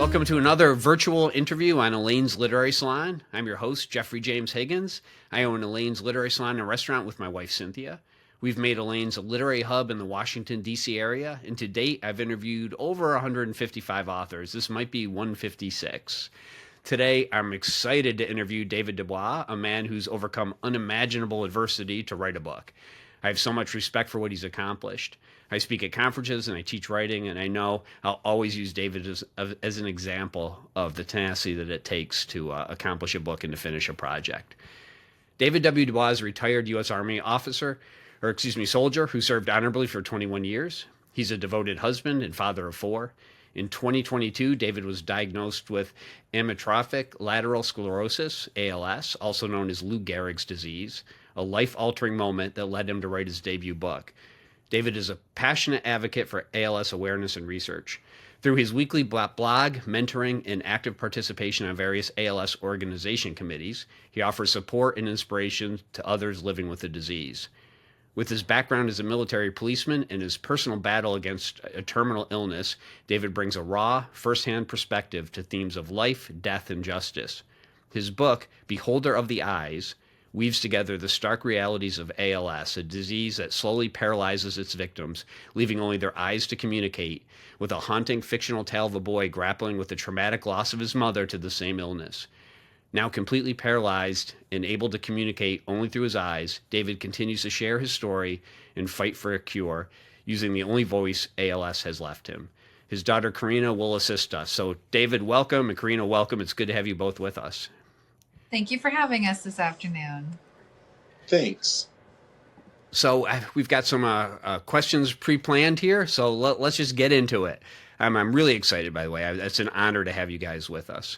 Welcome to another virtual interview on Elaine's Literary Salon. I'm your host, Jeffrey James Higgins. I own Elaine's Literary Salon and Restaurant with my wife, Cynthia. We've made Elaine's a literary hub in the Washington, D.C. area, and to date, I've interviewed over 155 authors. This might be 156. Today, I'm excited to interview David DuBois, a man who's overcome unimaginable adversity to write a book. I have so much respect for what he's accomplished. I speak at conferences and I teach writing, and I know I'll always use David as an example of the tenacity that it takes to accomplish a book and to finish a project. David W. DuBois is a retired U.S. Army soldier who served honorably for 21 years. He's a devoted husband and father of 4. In 2022, David was diagnosed with Amyotrophic Lateral Sclerosis, ALS, also known as Lou Gehrig's disease, a life-altering moment that led him to write his debut book. David is a passionate advocate for ALS awareness and research. Through his weekly blog, mentoring, and active participation on various ALS organization committees, he offers support and inspiration to others living with the disease. With his background as a military policeman and his personal battle against a terminal illness, David brings a raw, first-hand perspective to themes of life, death, and justice. His book, Beholder of the Eyes, weaves together the stark realities of ALS, a disease that slowly paralyzes its victims, leaving only their eyes to communicate, with a haunting fictional tale of a boy grappling with the traumatic loss of his mother to the same illness. Now completely paralyzed and able to communicate only through his eyes, David continues to share his story and fight for a cure, using the only voice ALS has left him. His daughter Karina will assist us. So David, welcome, and Karina, welcome. It's good to have you both with us. Thank you for having us this afternoon. Thanks. So we've got some questions pre-planned here, so let's just get into it. I'm really excited, by the way. It's an honor to have you guys with us.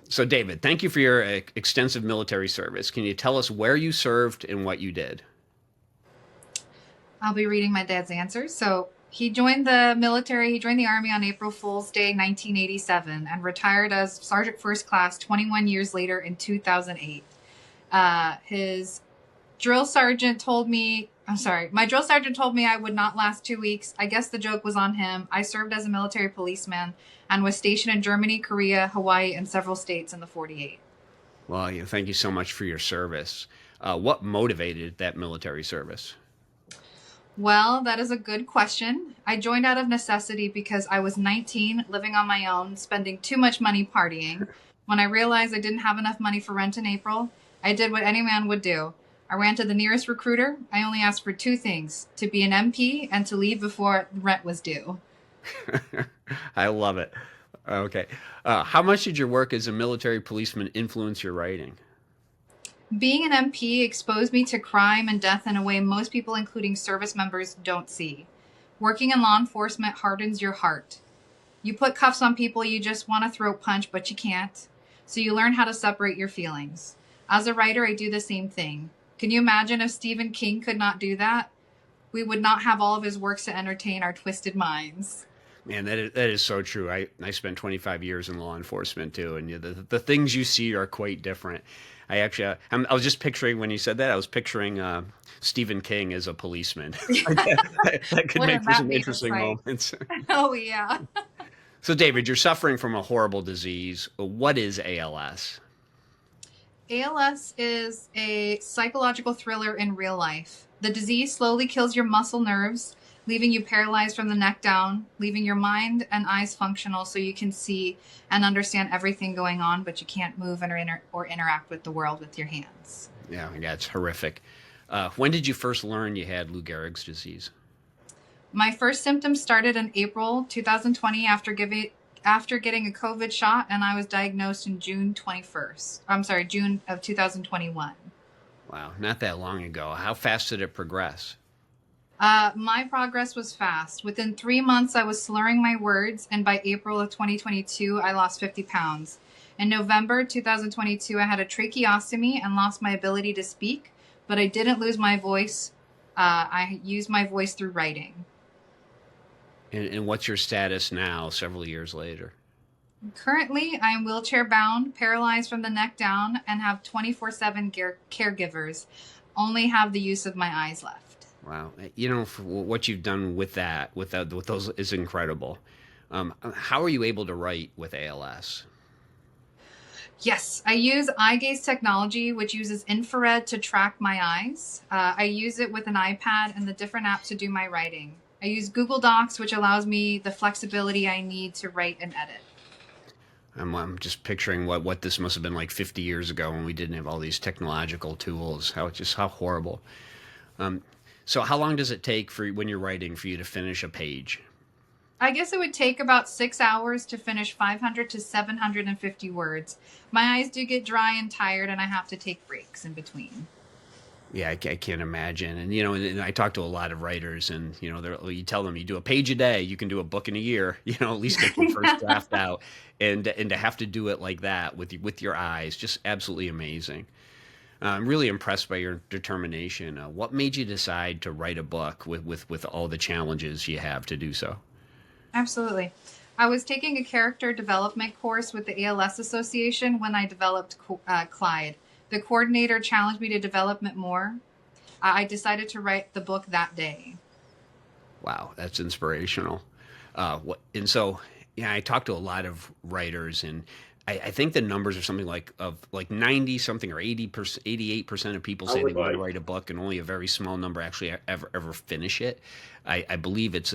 So David, thank you for your extensive military service. Can you tell us where you served and what you did? I'll be reading my dad's answers. So he joined the military. He joined the Army on April Fool's Day, 1987, and retired as Sergeant First Class 21 years later in 2008. His drill sergeant told me, my drill sergeant told me I would not last 2 weeks. I guess the joke was on him. I served as a military policeman and was stationed in Germany, Korea, Hawaii, and several states in the 48. Well, thank you so much for your service. What motivated that military service? Well, that is a good question. I joined out of necessity because I was 19, living on my own, spending too much money partying. When I realized I didn't have enough money for rent in April, I did what any man would do. I ran to the nearest recruiter. I only asked for 2 things, to be an MP and to leave before rent was due. I love it. Okay. How much did your work as a military policeman influence your writing? Being an MP exposed me to crime and death in a way most people, including service members, don't see. Working in law enforcement hardens your heart. You put cuffs on people you just want to throat punch, but you can't. So you learn how to separate your feelings. As a writer, I do the same thing. Can you imagine if Stephen King could not do that? We would not have all of his works to entertain our twisted minds. Man, that is so true. I spent 25 years in law enforcement too, and the things you see are quite different. I was just picturing, when you said that, I was picturing Stephen King as a policeman. that could make for some interesting moments. Oh, yeah. So, David, you're suffering from a horrible disease. What is ALS? ALS is a psychological thriller in real life. The disease slowly kills your muscle nerves, leaving you paralyzed from the neck down, leaving your mind and eyes functional so you can see and understand everything going on, but you can't move or interact with the world with your hands. Yeah, it's horrific. When did you first learn you had Lou Gehrig's disease? My first symptoms started in April 2020 after getting a COVID shot, and I was diagnosed in June of 2021. Wow, not that long ago. How fast did it progress? My progress was fast. Within 3 months, I was slurring my words, and by April of 2022, I lost 50 pounds. In November 2022, I had a tracheostomy and lost my ability to speak, but I didn't lose my voice. I used my voice through writing. And what's your status now, several years later? Currently, I am wheelchair-bound, paralyzed from the neck down, and have 24/7 caregivers. Only have the use of my eyes left. Wow. For what you've done with those is incredible. How are you able to write with ALS? Yes, I use eye gaze technology, which uses infrared to track my eyes. I use it with an iPad and the different apps to do my writing. I use Google Docs, which allows me the flexibility I need to write and edit. I'm just picturing what this must have been like 50 years ago when we didn't have all these technological tools. How horrible. Um, so how long does it take for when you're writing for you to finish a page? I guess it would take about 6 hours to finish 500 to 750 words. My eyes do get dry and tired, and I have to take breaks in between. Yeah, I can't imagine. And and I talk to a lot of writers, and you tell them you do a page a day, you can do a book in a year. At least get your first draft out, and to have to do it like that with your eyes, just absolutely amazing. I'm really impressed by your determination. What made you decide to write a book with all the challenges you have to do so? Absolutely. I was taking a character development course with the ALS Association when I developed Clyde. The coordinator challenged me to develop it more. I decided to write the book that day. Wow, that's inspirational. And so, yeah, I talked to a lot of writers, and I think the numbers are something like 90 something or 80%, 88% of people say they want to write a book, and only a very small number actually ever finish it. I believe it's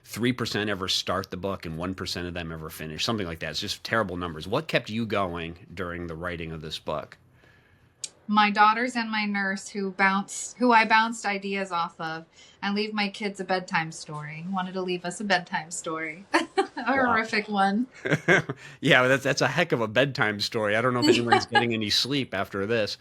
3% ever start the book and 1% of them ever finish, something like that. It's just terrible numbers. What kept you going during the writing of this book? My daughters and my nurse, who I bounced ideas off of, and leave my kids a bedtime story. Wanted to leave us a bedtime story, a horrific one. Yeah, that's a heck of a bedtime story. I don't know if anyone's getting any sleep after this.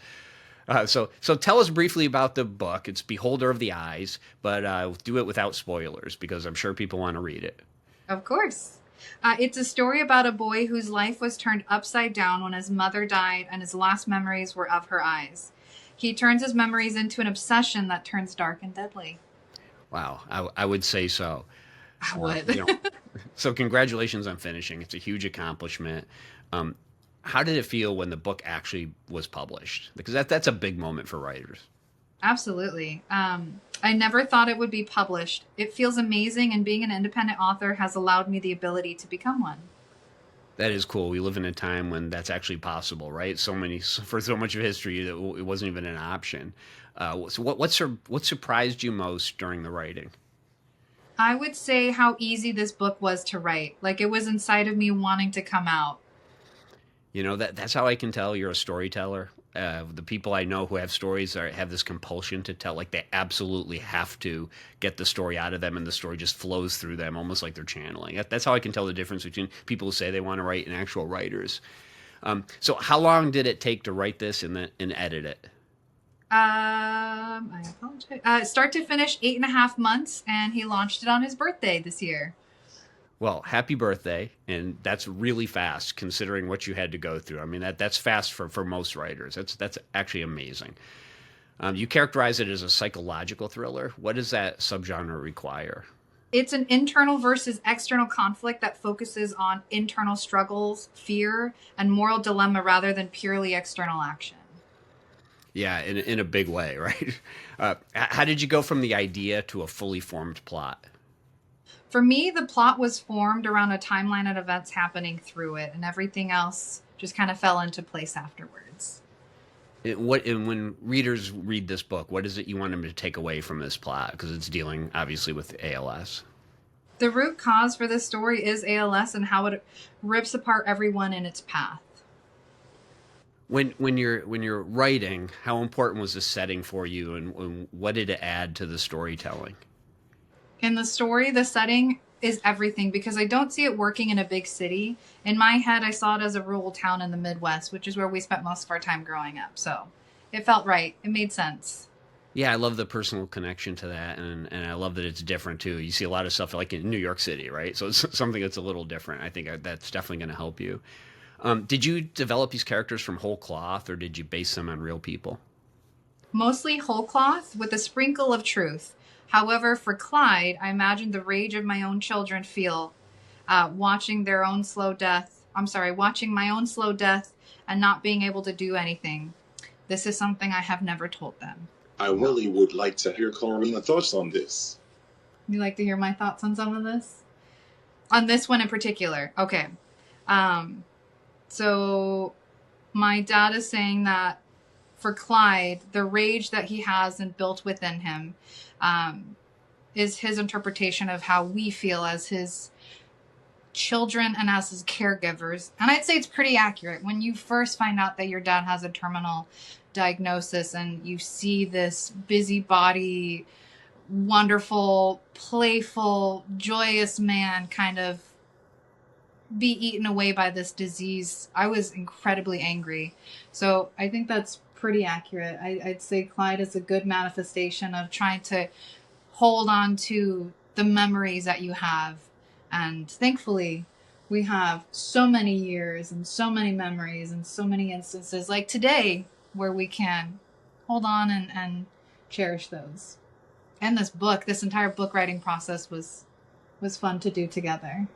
So tell us briefly about the book. It's Beholder of the Eyes, but do it without spoilers because I'm sure people want to read it. Of course. It's a story about a boy whose life was turned upside down when his mother died and his last memories were of her eyes. He turns his memories into an obsession that turns dark and deadly. Wow, I would say so. I would. So congratulations on finishing. It's a huge accomplishment. How did it feel when the book actually was published? Because that's a big moment for writers. Absolutely. I never thought it would be published. It feels amazing, and being an independent author has allowed me the ability to become one. That is cool. We live in a time when that's actually possible, right? For so much of history, it wasn't even an option. So what surprised you most during the writing? I would say how easy this book was to write. Like, it was inside of me wanting to come out. That's how I can tell you're a storyteller. The people I know who have stories have this compulsion to tell, like they absolutely have to get the story out of them, and the story just flows through them, almost like they're channeling. That's how I can tell the difference between people who say they want to write and actual writers. So how long did it take to write this and edit it? I apologize. Start to finish 8.5 months, and he launched it on his birthday this year. Well, happy birthday, and that's really fast considering what you had to go through. I mean, that's fast for most writers. That's actually amazing. You characterize it as a psychological thriller. What does that subgenre require? It's an internal versus external conflict that focuses on internal struggles, fear, and moral dilemma rather than purely external action. Yeah, in a big way, right? How did you go from the idea to a fully formed plot? For me, the plot was formed around a timeline of events happening through it, and everything else just kind of fell into place afterwards. And when readers read this book, what is it you want them to take away from this plot? Because it's dealing, obviously, with ALS. The root cause for this story is ALS and how it rips apart everyone in its path. When you're writing, how important was the setting for you, and what did it add to the storytelling? In the story, the setting is everything because I don't see it working in a big city. In my head, I saw it as a rural town in the Midwest, which is where we spent most of our time growing up. So it felt right. It made sense. Yeah, I love the personal connection to that, and I love that it's different too. You see a lot of stuff like in New York City, right? So it's something that's a little different. I think that's definitely going to help you. Did you develop these characters from whole cloth, or did you base them on real people? Mostly whole cloth with a sprinkle of truth. However, for Clyde, I imagined the rage of my own children feel watching my own slow death and not being able to do anything. This is something I have never told them. I really would like to hear Corinne's thoughts on this. You like to hear my thoughts on some of this? On this one in particular. Okay. So my dad is saying that for Clyde, the rage that he has and built within him is his interpretation of how we feel as his children and as his caregivers. And I'd say it's pretty accurate. When you first find out that your dad has a terminal diagnosis and you see this busybody, wonderful, playful, joyous man kind of be eaten away by this disease, I was incredibly angry. So I think that's pretty accurate. I'd say Clyde is a good manifestation of trying to hold on to the memories that you have. And thankfully, we have so many years and so many memories and so many instances like today where we can hold on and cherish those. And this entire book writing process was fun to do together.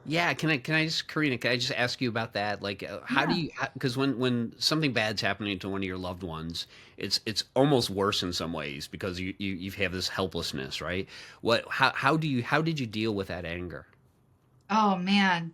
Yeah, Karina, can I just ask you about that? Like, how do you, because when something bad's happening to one of your loved ones, it's almost worse in some ways because you have this helplessness, right? How did you deal with that anger? Oh man.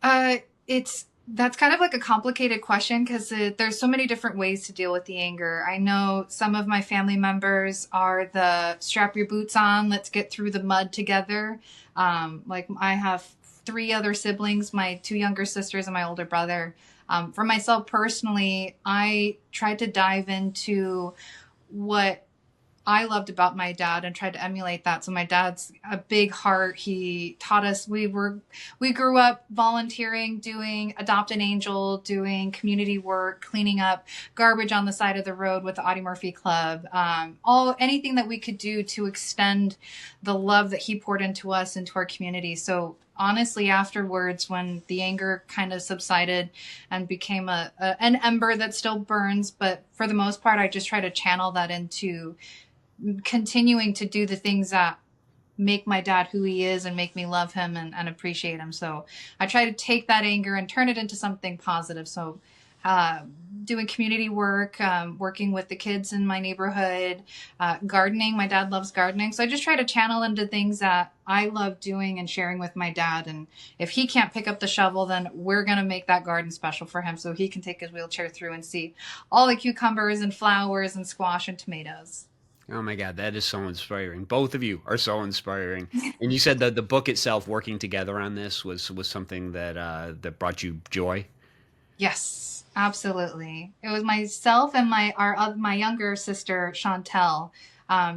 That's kind of like a complicated question because there's so many different ways to deal with the anger. I know some of my family members are the strap your boots on, let's get through the mud together. Like I have 3 other siblings, my 2 younger sisters and my older brother. For myself personally, I tried to dive into what I loved about my dad and tried to emulate that. So my dad's a big heart. He taught us, we grew up volunteering, doing Adopt an Angel, doing community work, cleaning up garbage on the side of the road with the Audie Murphy Club. Anything that we could do to extend the love that he poured into us, into our community. So honestly, afterwards, when the anger kind of subsided and became an ember that still burns, but for the most part, I just try to channel that into continuing to do the things that make my dad who he is and make me love him and appreciate him. So I try to take that anger and turn it into something positive. So doing community work, working with the kids in my neighborhood, gardening. My dad loves gardening. So I just try to channel into things that I love doing and sharing with my dad. And if he can't pick up the shovel, then we're going to make that garden special for him so he can take his wheelchair through and see all the cucumbers and flowers and squash and tomatoes. Oh my God, that is so inspiring. Both of you are so inspiring. And you said that the book itself, working together on this, was something that brought you joy. Yes, absolutely. It was myself and my younger sister Chantel.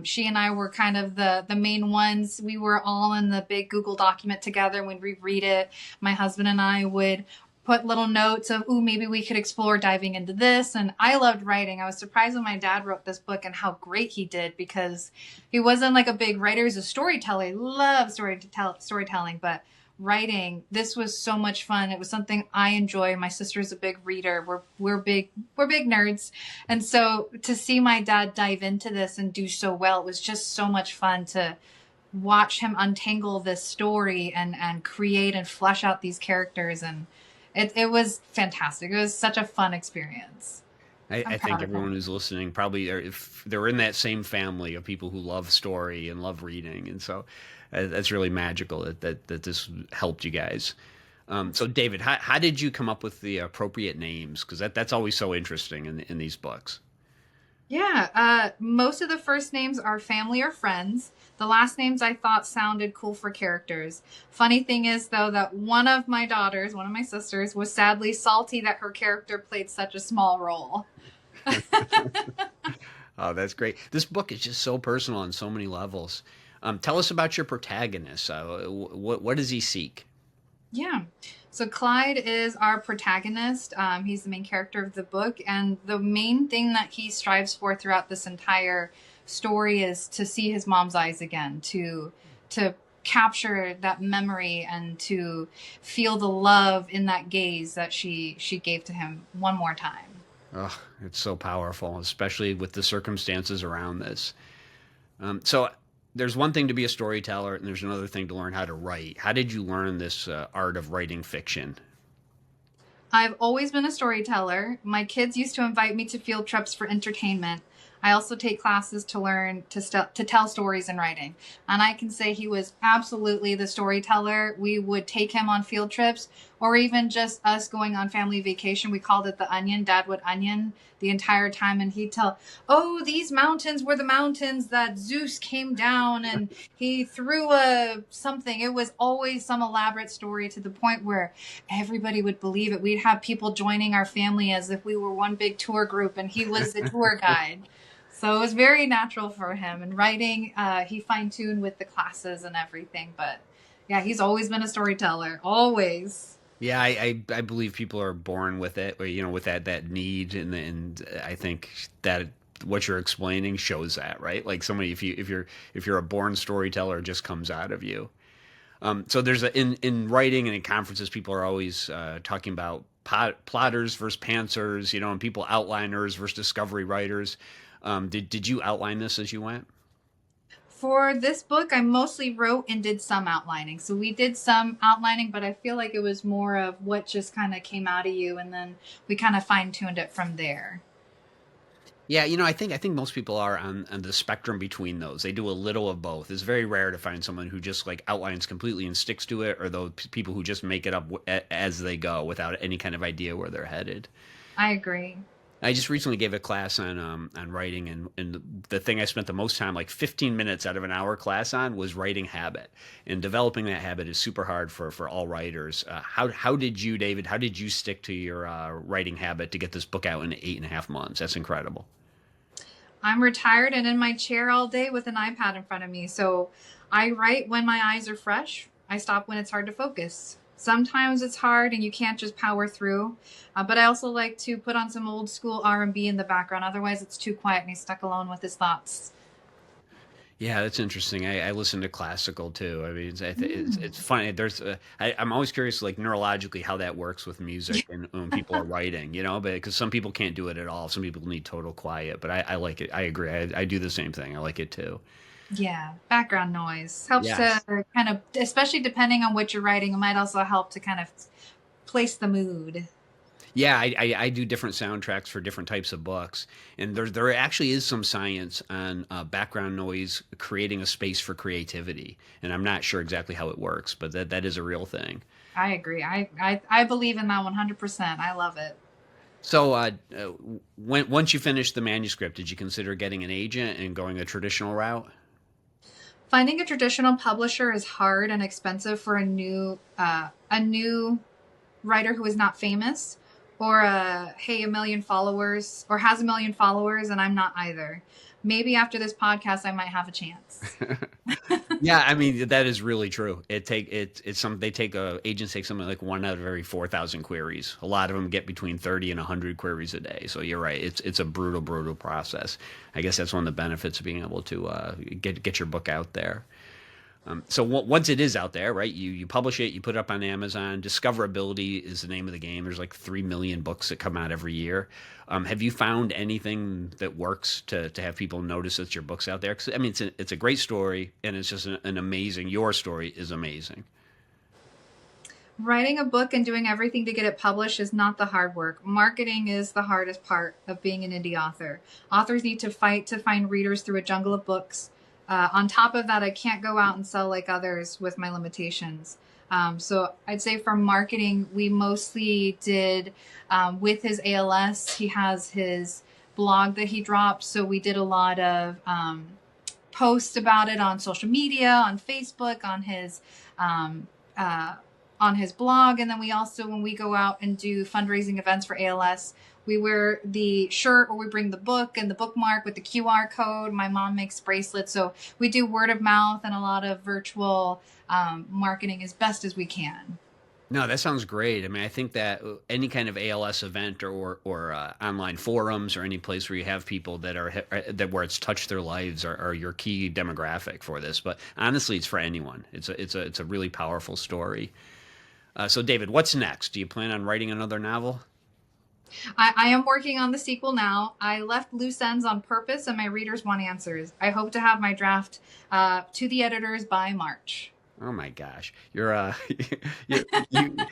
She and I were kind of the main ones. We were all in the big Google document together. When we read it, my husband and I would put little notes of, ooh, maybe we could explore diving into this. And I loved writing. I was surprised when my dad wrote this book and how great he did, because he wasn't like a big writer. He's a storyteller. He loves storytelling, but writing, this was so much fun. It was something I enjoy. My sister's a big reader. We're big nerds. And so to see my dad dive into this and do so well, it was just so much fun to watch him untangle this story and create and flesh out these characters. And it was fantastic. It was such a fun experience. I think everyone who's listening probably if they're in that same family of people who love story and love reading. And so that's really magical that this helped you guys. So David, how did you come up with the appropriate names? Because that's always so interesting in these books. Yeah, most of the first names are family or friends. The last names I thought sounded cool for characters. Funny thing is, though, that one of my sisters, was sadly salty that her character played such a small role. Oh, that's great. This book is just so personal on so many levels. Tell us about your protagonist. What does he seek? Yeah. So Clyde is our protagonist. He's the main character of the book. And the main thing that he strives for throughout this entire story is to see his mom's eyes again, to capture that memory and to feel the love in that gaze that she gave to him one more time. Oh, it's so powerful, especially with the circumstances around this. So there's one thing to be a storyteller and there's another thing to learn how to write. How did you learn this art of writing fiction? I've always been a storyteller. My kids used to invite me to field trips for entertainment. I also take classes to learn to tell stories in writing. And I can say he was absolutely the storyteller. We would take him on field trips, or even just us going on family vacation. We called it the onion. Dad would onion the entire time, and he'd tell, oh, these mountains were the mountains that Zeus came down and he threw a something. It was always some elaborate story, to the point where everybody would believe it. We'd have people joining our family as if we were one big tour group and he was the tour guide. So it was very natural for him. And writing, he fine-tuned with the classes and everything. But yeah, he's always been a storyteller. Always. Yeah, I believe people are born with it, or with that need, and I think that what you're explaining shows that, right? Like somebody, if you're a born storyteller, it just comes out of you. So there's in writing and in conferences, people are always talking about plotters versus pantsers, and people outliners versus discovery writers. Did you outline this as you went? For this book, I mostly wrote and did some outlining. So we did some outlining, but I feel like it was more of what just kind of came out of you, and then we kind of fine-tuned it from there. Yeah, I think most people are on the spectrum between those. They do a little of both. It's very rare to find someone who just like outlines completely and sticks to it, or those people who just make it up as they go without any kind of idea where they're headed. I agree. I just recently gave a class on writing, and the thing I spent the most time, like 15 minutes out of an hour class on, was writing habit. And developing that habit is super hard for all writers. How did you, David? How did you stick to your writing habit to get this book out in 8.5 months? That's incredible. I'm retired and in my chair all day with an iPad in front of me. So I write when my eyes are fresh. I stop when it's hard to focus. Sometimes it's hard and you can't just power through. But I also like to put on some old school R&B in the background. Otherwise, it's too quiet and he's stuck alone with his thoughts. Yeah, that's interesting. I listen to classical too. I mean, it's funny. I'm always curious, like neurologically, how that works with music and when people are writing. But because some people can't do it at all. Some people need total quiet. But I like it. I agree. I do the same thing. I like it too. Yeah, background noise helps Yes. to kind of, especially depending on what you're writing, it might also help to kind of place the mood. Yeah, I do different soundtracks for different types of books, and there actually is some science on background noise creating a space for creativity, and I'm not sure exactly how it works, but that is a real thing. I agree. I believe in that 100%. I love it. So, once you finished the manuscript, did you consider getting an agent and going a traditional route? Finding a traditional publisher is hard and expensive for a new writer who is not famous, or a million followers, or has a million followers and I'm not either. Maybe after this podcast I might have a chance. Yeah, I mean that is really true. It's some they take agents take something like one out of every 4,000 queries. A lot of them get between 30 and 100 queries a day. So you're right. It's a brutal process. I guess that's one of the benefits of being able to get your book out there. So once it is out there, right? You publish it, you put it up on Amazon. Discoverability is the name of the game. There's like 3 million books that come out every year. Have you found anything that works to have people notice that your book's out there? 'Cause, I mean, it's a great story, and it's just an amazing. Your story is amazing. Writing a book and doing everything to get it published is not the hard work. Marketing is the hardest part of being an indie author. Authors need to fight to find readers through a jungle of books. On top of that, I can't go out and sell like others with my limitations. So I'd say for marketing, we mostly did with his ALS. He has his blog that he drops. So we did a lot of posts about it on social media, on Facebook, um, on his blog. And then we also, when we go out and do fundraising events for ALS, we wear the shirt or we bring the book and the bookmark with the QR code. My mom makes bracelets. So we do word of mouth and a lot of virtual marketing as best as we can. No, that sounds great. I mean, I think that any kind of ALS event or online forums or any place where you have people that are that where it's touched their lives are your key demographic for this. But honestly, it's for anyone. It's a really powerful story. So, David, what's next? Do you plan on writing another novel? I am working on the sequel now. I left loose ends on purpose and my readers want answers. I hope to have my draft to the editors by March. Oh my gosh, you're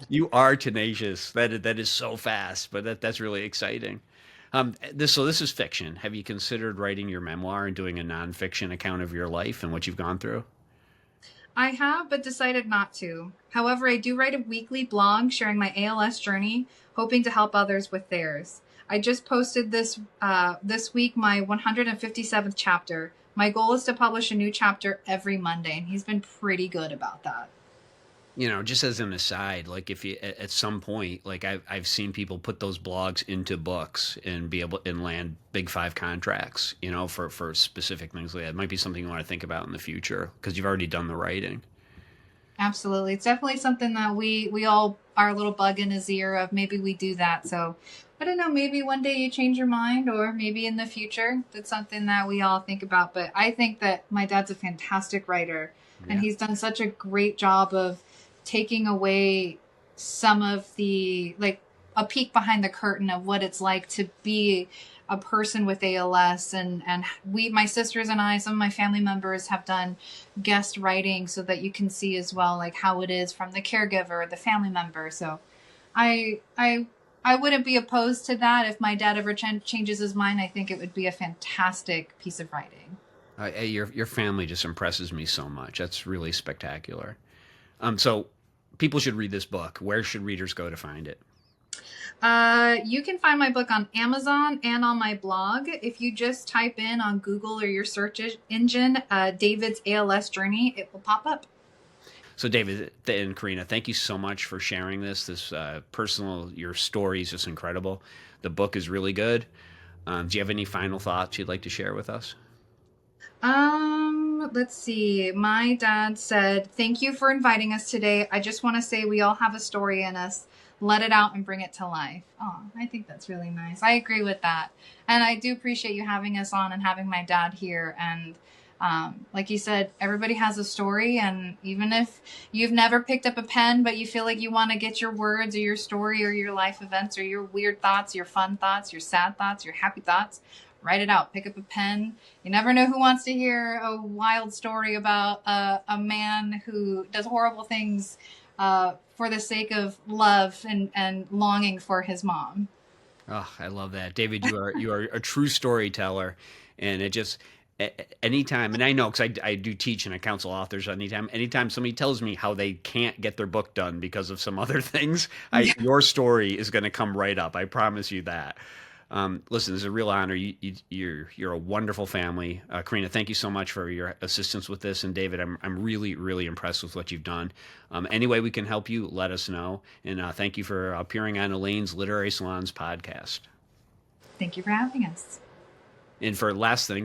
you are tenacious. That is so fast, but that's really exciting. This is fiction. Have you considered writing your memoir and doing a nonfiction account of your life and what you've gone through? I have, but decided not to. However, I do write a weekly blog sharing my ALS journey, hoping to help others with theirs. I just posted this week my 157th chapter. My goal is to publish a new chapter every Monday, and he's been pretty good about that. Just as an aside, like if you at some point, like I've seen people put those blogs into books and be able and land big five contracts, for specific things like that. It might be something you want to think about in the future because you've already done the writing. Absolutely. It's definitely something that we all are a little bug in his ear of maybe we do that. So I don't know, maybe one day you change your mind, or maybe in the future. That's something that we all think about. But I think that my dad's a fantastic writer, and he's done such a great job of taking away some of the, like, a peek behind the curtain of what it's like to be a person with ALS. And my sisters and I, some of my family members have done guest writing so that you can see as well, like how it is from the caregiver, the family member. So I wouldn't be opposed to that. If my dad ever changes his mind, I think it would be a fantastic piece of writing. Your family just impresses me so much. That's really spectacular. So people should read this book. Where should readers go to find it? You can find my book on Amazon and on my blog. If you just type in on Google or your search engine, David's ALS journey, it will pop up. So David and Karina, thank you so much for sharing this. Your story is just incredible. The book is really good. Do you have any final thoughts you'd like to share with us? Let's see. My dad said, "Thank you for inviting us today. I just want to say we all have a story in us. Let it out and bring it to life." Oh, I think that's really nice. I agree with that. And I do appreciate you having us on and having my dad here. And like you said, everybody has a story. And even if you've never picked up a pen, but you feel like you want to get your words or your story or your life events or your weird thoughts, your fun thoughts, your sad thoughts, your happy thoughts, write it out. Pick up a pen. You never know who wants to hear a wild story about a man who does horrible things for the sake of love and longing for his mom. Oh, I love that. David, you are a true storyteller. And it just, anytime, and I know because I do teach and I counsel authors, anytime somebody tells me how they can't get their book done because of some other things, your story is going to come right up. I promise you that. Listen, it's a real honor. You're a wonderful family. Karina, thank you so much for your assistance with this. And David, I'm really, really impressed with what you've done. Any way we can help you, let us know. And thank you for appearing on Elaine's Literary Salons podcast. Thank you for having us. And for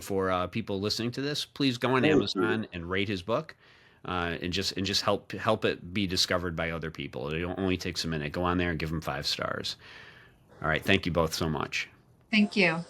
for people listening to this, please go on Amazon and rate his book. And just help it be discovered by other people. It only takes a minute. Go on there and give him 5 stars. All right. Thank you both so much. Thank you.